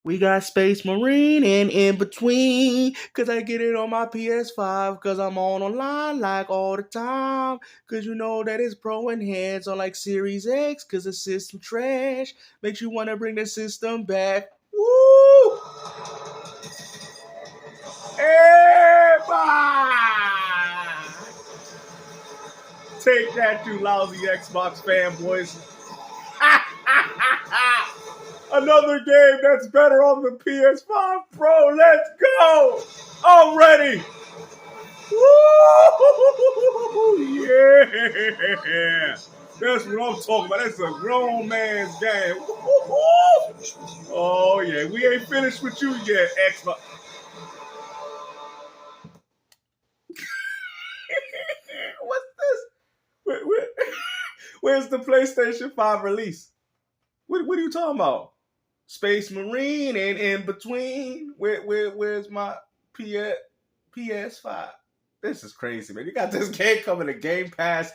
We got Space Marine and In Between, cause I get it on my PS5, cause I'm on online like all the time, cause you know that it's pro enhanced on like Series X, cause the system trash, makes you wanna bring the system back. Woo! Everybody! Take that, you lousy Xbox fanboys. Another game that's better on the PS5 Pro. Let's go! I'm ready. Woo! Yeah! That's what I'm talking about. That's a grown man's game. Oh yeah, we ain't finished with you yet, Xbox. What's this? Where's the PlayStation 5 release? What are you talking about? Space Marine and In Between. Where's my PS5? This is crazy, man. You got this game coming to Game Pass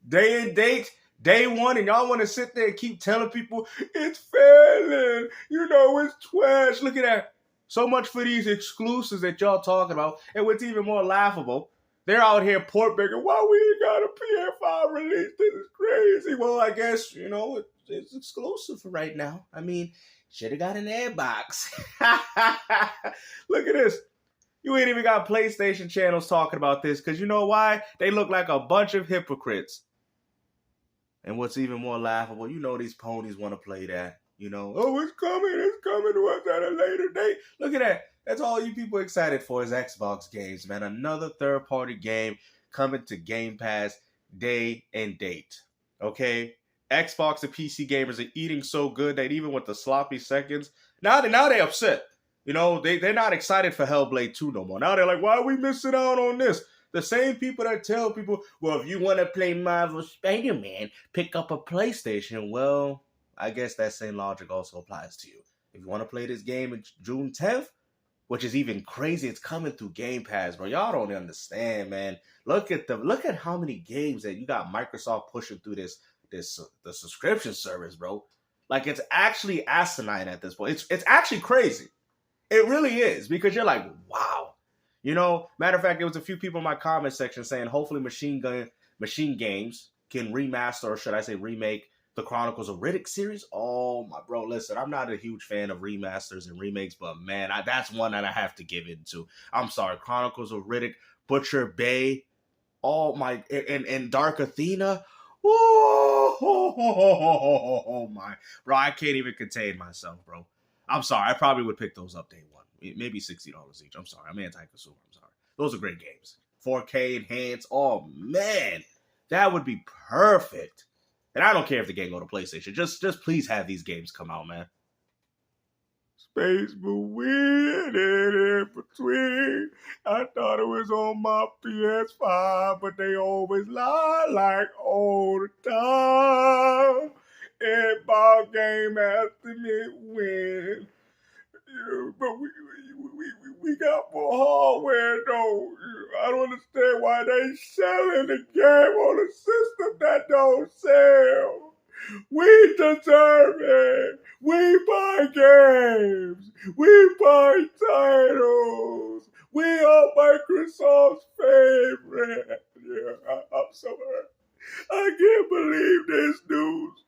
day and date, day one, and y'all want to sit there and keep telling people it's failing. You know, it's trash. Look at that. So much for these exclusives that y'all talking about. And what's even more laughable, they're out here port begging, why we ain't got a PS5 release? This is crazy. Well, I guess, you know, it's exclusive for right now. I mean, should have got an airbox. Look at this. You ain't even got PlayStation channels talking about this, because you know why? They look like a bunch of hypocrites. And what's even more laughable, you know these ponies want to play that. You know, oh, it's coming to us at a later date. Look at that. That's all you people excited for is Xbox games, man. Another third-party game coming to Game Pass day and date. Okay? Xbox and PC gamers are eating so good that even with the sloppy seconds, now they upset. You know, they're not excited for Hellblade 2 no more. Now they're like, why are we missing out on this? The same people that tell people, well, if you want to play Marvel Spider-Man, pick up a PlayStation. Well, I guess that same logic also applies to you. If you want to play this game on June 10th, which is even crazy, it's coming through Game Pass, bro. Y'all don't understand, man. Look at how many games that you got Microsoft pushing through the subscription service, bro. Like, it's actually asinine at this point. It's actually crazy. It really is, because you're like, wow. You know, matter of fact, there was a few people in my comment section saying hopefully Machine Games can remaster, or should I say remake, the Chronicles of Riddick series. Oh, my bro, listen, I'm not a huge fan of remasters and remakes, but man, that's one that I have to give into. I'm sorry, Chronicles of Riddick, Butcher Bay, all my, and Dark Athena. Oh my, bro, I can't even contain myself, bro. I'm sorry, I probably would pick those up day one. Maybe $60 each. I'm sorry, I'm anti-consumer. I'm sorry. Those are great games. 4K enhanced. Oh man, that would be perfect. And I don't care if the game go to PlayStation. Just please have these games come out, man. Space Marine and In Between. I thought it was on my PS5, but they always lie like all the time. Every ball game after me win. Yeah, but we got more hardware though. I don't understand why they selling the game on a system that don't sell. We deserve it. We buy games. We buy titles. We are Microsoft's favorite. Yeah, I'm so hurt. I can't believe this news.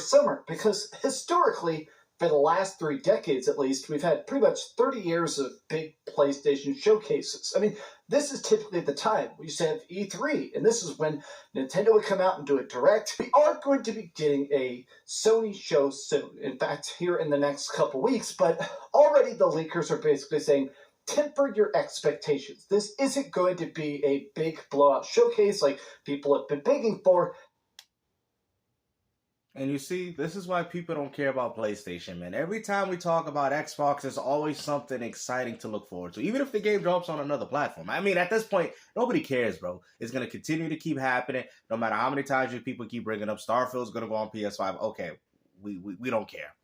Summer, because historically, for the last 3 decades at least, we've had pretty much 30 years of big PlayStation showcases. I mean, this is typically the time. We used to have E3, and this is when Nintendo would come out and do a direct. We are going to be getting a Sony show soon. In fact, here in the next couple weeks, but already the leakers are basically saying, temper your expectations. This isn't going to be a big blowout showcase like people have been begging for. And you see, this is why people don't care about PlayStation, man. Every time we talk about Xbox, there's always something exciting to look forward to. Even if the game drops on another platform. I mean, at this point, nobody cares, bro. It's going to continue to keep happening. No matter how many times you people keep bringing up Starfield's going to go on PS5. Okay, we don't care.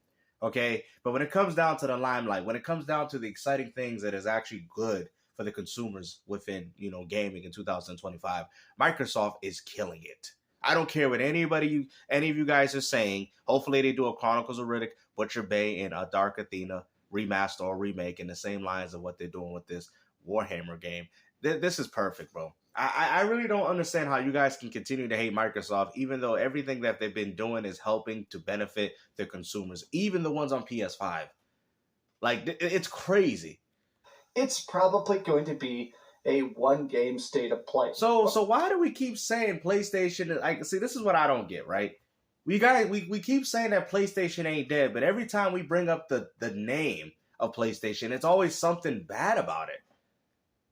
Okay? But when it comes down to the limelight, when it comes down to the exciting things that is actually good for the consumers within, you know, gaming in 2025, Microsoft is killing it. I don't care what any of you guys are saying. Hopefully they do a Chronicles of Riddick, Butcher Bay and Dark Athena remaster or remake in the same lines of what they're doing with this Warhammer game. This is perfect, bro. I really don't understand how you guys can continue to hate Microsoft, even though everything that they've been doing is helping to benefit the consumers, even the ones on PS5. Like, it's crazy. It's probably going to be a one-game state of play. So why do we keep saying PlayStation? Like, see, this is what I don't get, right? We keep saying that PlayStation ain't dead, but every time we bring up the name of PlayStation, it's always something bad about it.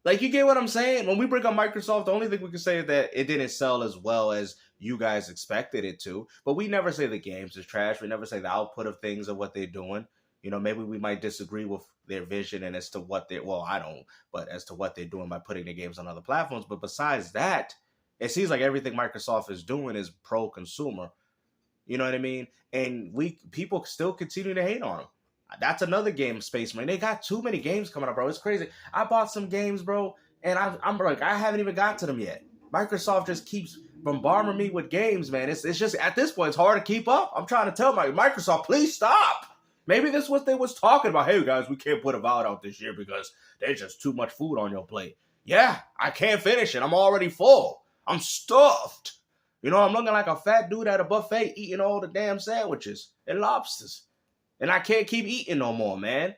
Like, you get what I'm saying? When we bring up Microsoft, the only thing we can say is that it didn't sell as well as you guys expected it to. But we never say the games is trash. We never say the output of things or what they're doing. You know, maybe we might disagree with their vision and as to what they're, well, I don't, but as to what they're doing by putting their games on other platforms. But besides that, it seems like everything Microsoft is doing is pro-consumer. You know what I mean? And people still continue to hate on them. That's another game, Space Marine. They got too many games coming up, bro. It's crazy. I bought some games, bro, and I'm like, I haven't even got to them yet. Microsoft just keeps bombarding me with games, man. It's just, at this point, it's hard to keep up. I'm trying to tell Microsoft, please stop. Maybe this is what they was talking about. Hey, guys, we can't put a VOD out this year because there's just too much food on your plate. Yeah, I can't finish it. I'm already full. I'm stuffed. You know, I'm looking like a fat dude at a buffet eating all the damn sandwiches and lobsters. And I can't keep eating no more, man.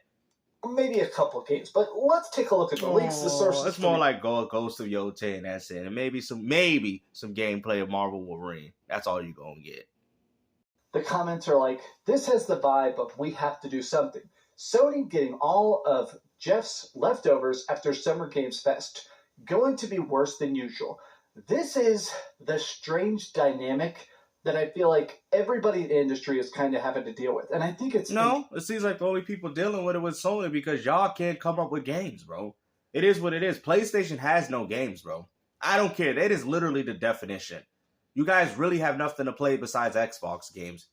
Maybe a couple games, but let's take a look at the leaks, the sources. It's more like Ghost of Yotei and that's it. And maybe some gameplay of Marvel Wolverine. That's all you're going to get. The comments are like, this has the vibe of we have to do something. Sony getting all of Jeff's leftovers after Summer Games Fest. Going to be worse than usual. This is the strange dynamic that I feel like everybody in the industry is kind of having to deal with. And I think it's... No, it seems like the only people dealing with it was Sony because y'all can't come up with games, bro. It is what it is. PlayStation has no games, bro. I don't care. That is literally the definition. You guys really have nothing to play besides Xbox games.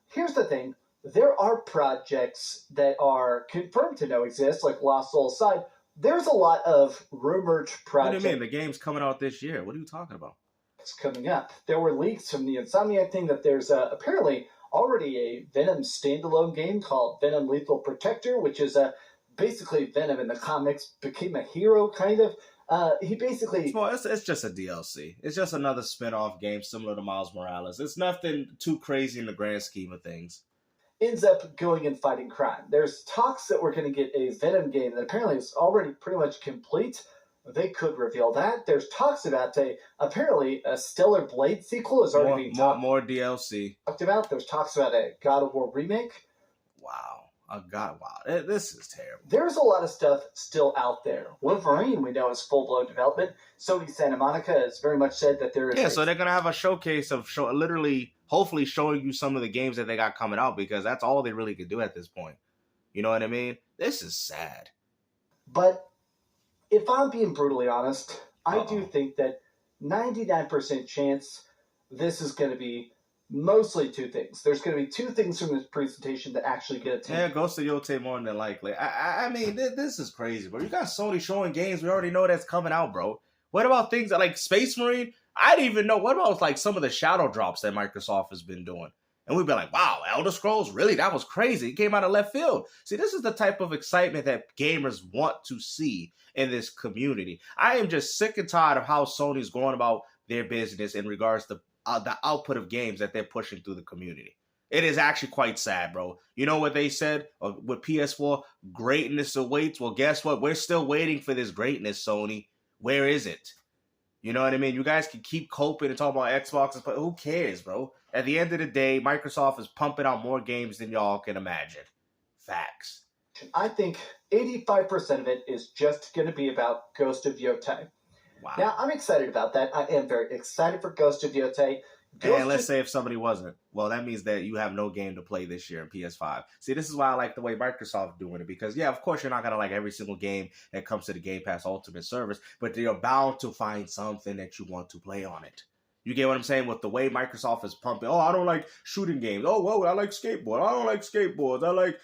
Here's the thing. There are projects that are confirmed to know exist, like Lost Soul aside. There's a lot of rumored projects. What do you mean? The game's coming out this year. What are you talking about? It's coming up. There were leaks from the Insomniac thing that there's apparently already a Venom standalone game called Venom Lethal Protector, which is basically Venom in the comics became a hero, kind of. He basically... Well, it's just a DLC. It's just another spin-off game similar to Miles Morales. It's nothing too crazy in the grand scheme of things. Ends up going and fighting crime. There's talks that we're going to get a Venom game that apparently is already pretty much complete. They could reveal that. There's talks about apparently a Stellar Blade sequel is already being talked more DLC. Talked about. There's talks about a God of War remake. Wow. This is terrible. There's a lot of stuff still out there. Wolverine, we know, is full-blown development. Sony Santa Monica has very much said that there is... Yeah, so they're going to have a showcase of literally, hopefully showing you some of the games that they got coming out because that's all they really could do at this point. You know what I mean? This is sad. But if I'm being brutally honest, I do think that 99% chance this is going to be mostly two things. There's going to be two things from this presentation that actually get attention. Yeah, Ghost of Yotei more than likely. I mean, this is crazy, bro. You got Sony showing games we already know that's coming out, bro. What about things that, like Space Marine? I didn't even know. What about like some of the shadow drops that Microsoft has been doing? And we've been like, wow, Elder Scrolls? Really? That was crazy. It came out of left field. See, this is the type of excitement that gamers want to see in this community. I am just sick and tired of how Sony's going about their business in regards to the output of games that they're pushing through the community. It is actually quite sad, bro. You know what they said with PS4? Greatness awaits. Well, guess what? We're still waiting for this greatness, Sony. Where is it? You know what I mean? You guys can keep coping and talk about Xbox, but who cares, bro? At the end of the day, Microsoft is pumping out more games than y'all can imagine. Facts. I think 85% of it is just going to be about Ghost of Yotei. Wow. Now, I'm excited about that. I am very excited for Ghost of Yotei. And let's say if somebody wasn't, well, that means that you have no game to play this year in PS5. See, this is why I like the way Microsoft doing it, because, yeah, of course, you're not going to like every single game that comes to the Game Pass Ultimate service, but you're bound to find something that you want to play on it. You get what I'm saying? With the way Microsoft is pumping, oh, I don't like shooting games. Oh, whoa, I like skateboard. I don't like skateboards. I like,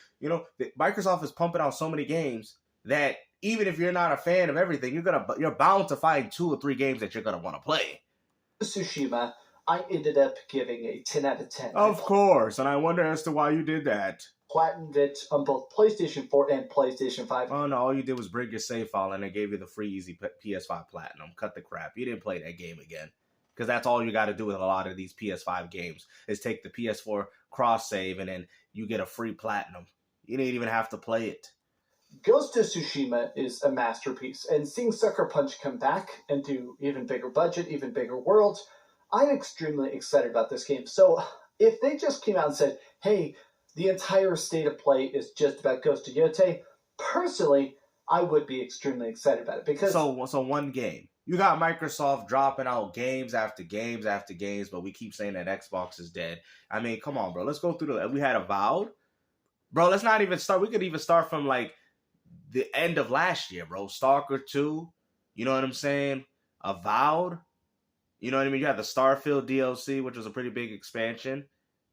Microsoft is pumping out so many games that even if you're not a fan of everything, you're bound to find 2 or 3 games that you're going to want to play. Tsushima, I ended up giving a 10 out of 10. Of course, and I wonder as to why you did that. Platinumed it on both PlayStation 4 and PlayStation 5. Oh no, all you did was bring your save file and they gave you the free easy PS5 Platinum. Cut the crap. You didn't play that game again. Because that's all you got to do with a lot of these PS5 games is take the PS4 cross save and then you get a free Platinum. You didn't even have to play it. Ghost of Tsushima is a masterpiece, and seeing Sucker Punch come back and do even bigger budget, even bigger worlds, I'm extremely excited about this game. So if they just came out and said, hey, the entire state of play is just about Ghost of Yotei, personally, I would be extremely excited about it. Because So one game. You got Microsoft dropping out games after games after games, but we keep saying that Xbox is dead. I mean, come on, bro. Let's go through we had Avowed. Bro, let's not even start. We could even start from, like, the end of last year, bro. Stalker 2. You know what I'm saying? Avowed. You know what I mean? You had the Starfield DLC, which was a pretty big expansion.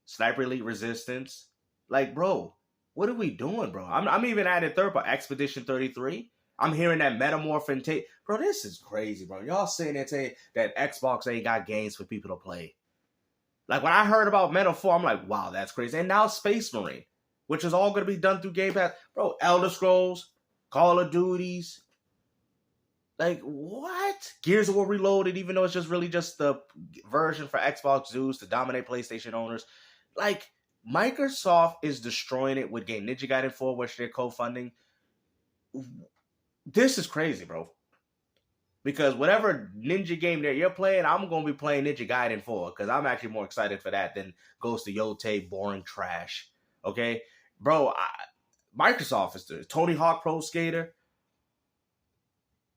Sniper Elite Resistance. Like, bro, what are we doing, bro? I'm even adding third part. Expedition 33. I'm hearing that Metamorph and Tate. Bro, this is crazy, bro. Y'all saying that Xbox ain't got games for people to play. Like, when I heard about Metal 4, I'm like, wow, that's crazy. And now Space Marine, which is all going to be done through Game Pass. Bro, Elder Scrolls, Call of Duties. Like, what? Gears of War Reloaded, even though it's just the version for Xbox Zeus to dominate PlayStation owners. Like, Microsoft is destroying it with game Ninja Gaiden 4, which they're co-funding. This is crazy, bro. Because whatever ninja game that you're playing, I'm going to be playing Ninja Gaiden 4. Because I'm actually more excited for that than Ghost of Yotei boring trash. Okay? Bro, Microsoft is the Tony Hawk Pro Skater.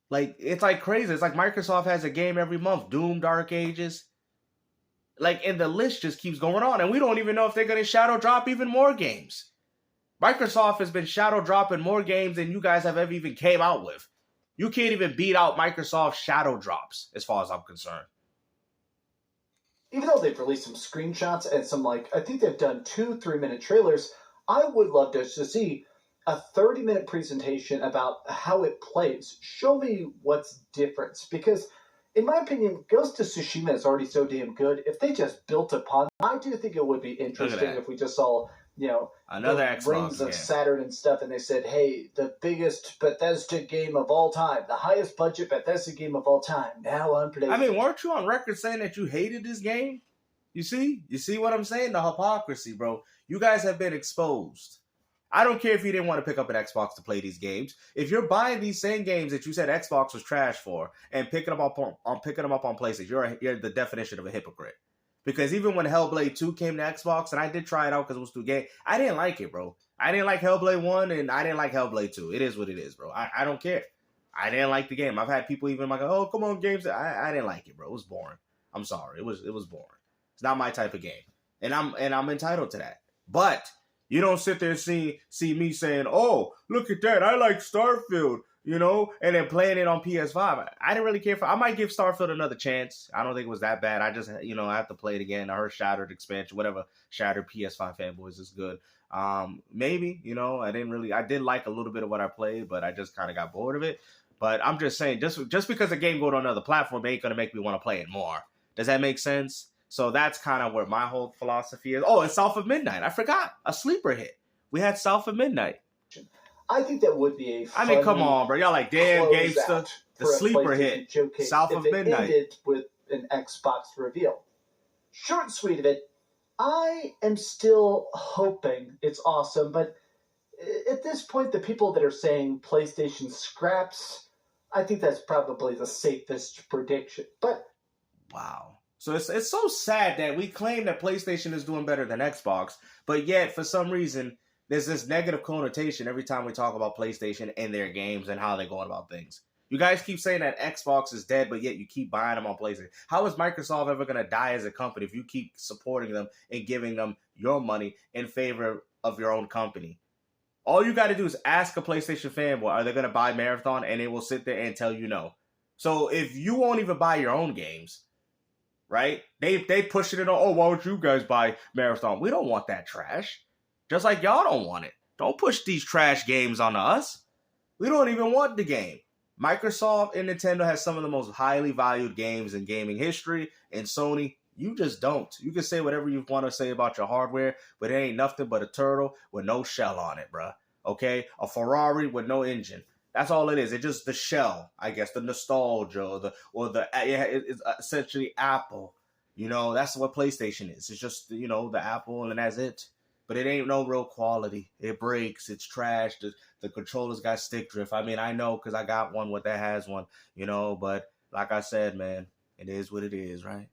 Like, it's like crazy. It's like Microsoft has a game every month. Doom, Dark Ages. Like, and the list just keeps going on. And we don't even know if they're going to shadow drop even more games. Microsoft has been shadow dropping more games than you guys have ever even came out with. You can't even beat out Microsoft's shadow drops, as far as I'm concerned. Even though they've released some screenshots and some, like, I think they've done 2 3-minute trailers, I would love to see a 30-minute presentation about how it plays. Show me what's different. Because, in my opinion, Ghost of Tsushima is already so damn good. If they just built upon it, I do think it would be interesting if we just saw, you know, another the Xbox Rings of game. Saturn and stuff, and they said, hey, the biggest Bethesda game of all time, the highest budget Bethesda game of all time, now on PlayStation. I mean, weren't you on record saying that you hated this game? You see what I'm saying? The hypocrisy, bro. You guys have been exposed. I don't care if you didn't want to pick up an Xbox to play these games. If you're buying these same games that you said Xbox was trash for and picking them up on PlayStation, you're the definition of a hypocrite. Because even when Hellblade 2 came to Xbox, and I did try it out because it was through game, I didn't like it, bro. I didn't like Hellblade 1, and I didn't like Hellblade 2. It is what it is, bro. I don't care. I didn't like the game. I've had people even like, oh, come on, games. I didn't like it, bro. It was boring. I'm sorry. It was boring. It's not my type of game. And I'm entitled to that. But you don't sit there and see me saying, oh, look at that. I like Starfield, you know, and then playing it on PS5. I didn't really care for. I might give Starfield another chance. I don't think it was that bad. I just, you know, I have to play it again. I heard Shattered expansion, whatever. Shattered PS5 Fanboys is good. Maybe, you know, I did like a little bit of what I played, but I just kind of got bored of it. But I'm just saying, just because a game go to another platform ain't going to make me want to play it more. Does that make sense? So that's kind of where my whole philosophy is. Oh, and South of Midnight. I forgot. A sleeper hit. We had South of Midnight. I think that would be a I mean, come on, bro. Y'all like, damn, GameStop. The sleeper hit. Showcase South if of it Midnight. Ended with an Xbox reveal. Short and sweet of it, I am still hoping it's awesome, but at this point, the people that are saying PlayStation scraps, I think that's probably the safest prediction. But wow. So it's so sad that we claim that PlayStation is doing better than Xbox, but yet for some reason there's this negative connotation every time we talk about PlayStation and their games and how they're going about things. You guys keep saying that Xbox is dead, but yet you keep buying them on PlayStation. How is Microsoft ever going to die as a company if you keep supporting them and giving them your money in favor of your own company? All you got to do is ask a PlayStation fanboy, are they going to buy Marathon? And they will sit there and tell you no. So if you won't even buy your own games, right? They pushing it on, oh, why would you guys buy Marathon? We don't want that trash. Just like y'all don't want it. Don't push these trash games on us. We don't even want the game. Microsoft and Nintendo has some of the most highly valued games in gaming history, and Sony, You just don't. You can say whatever you want to say about your hardware, but it ain't nothing but a turtle with no shell on it, bruh. Okay? A Ferrari with no engine. That's all it is. It's just the shell, I guess, the nostalgia, it's essentially Apple. You know, that's what PlayStation is. It's just, the Apple, and that's it. But it ain't no real quality. It breaks. It's trash. The controllers got stick drift. I mean, I know because I got one that has one, but like I said, man, it is what it is, right?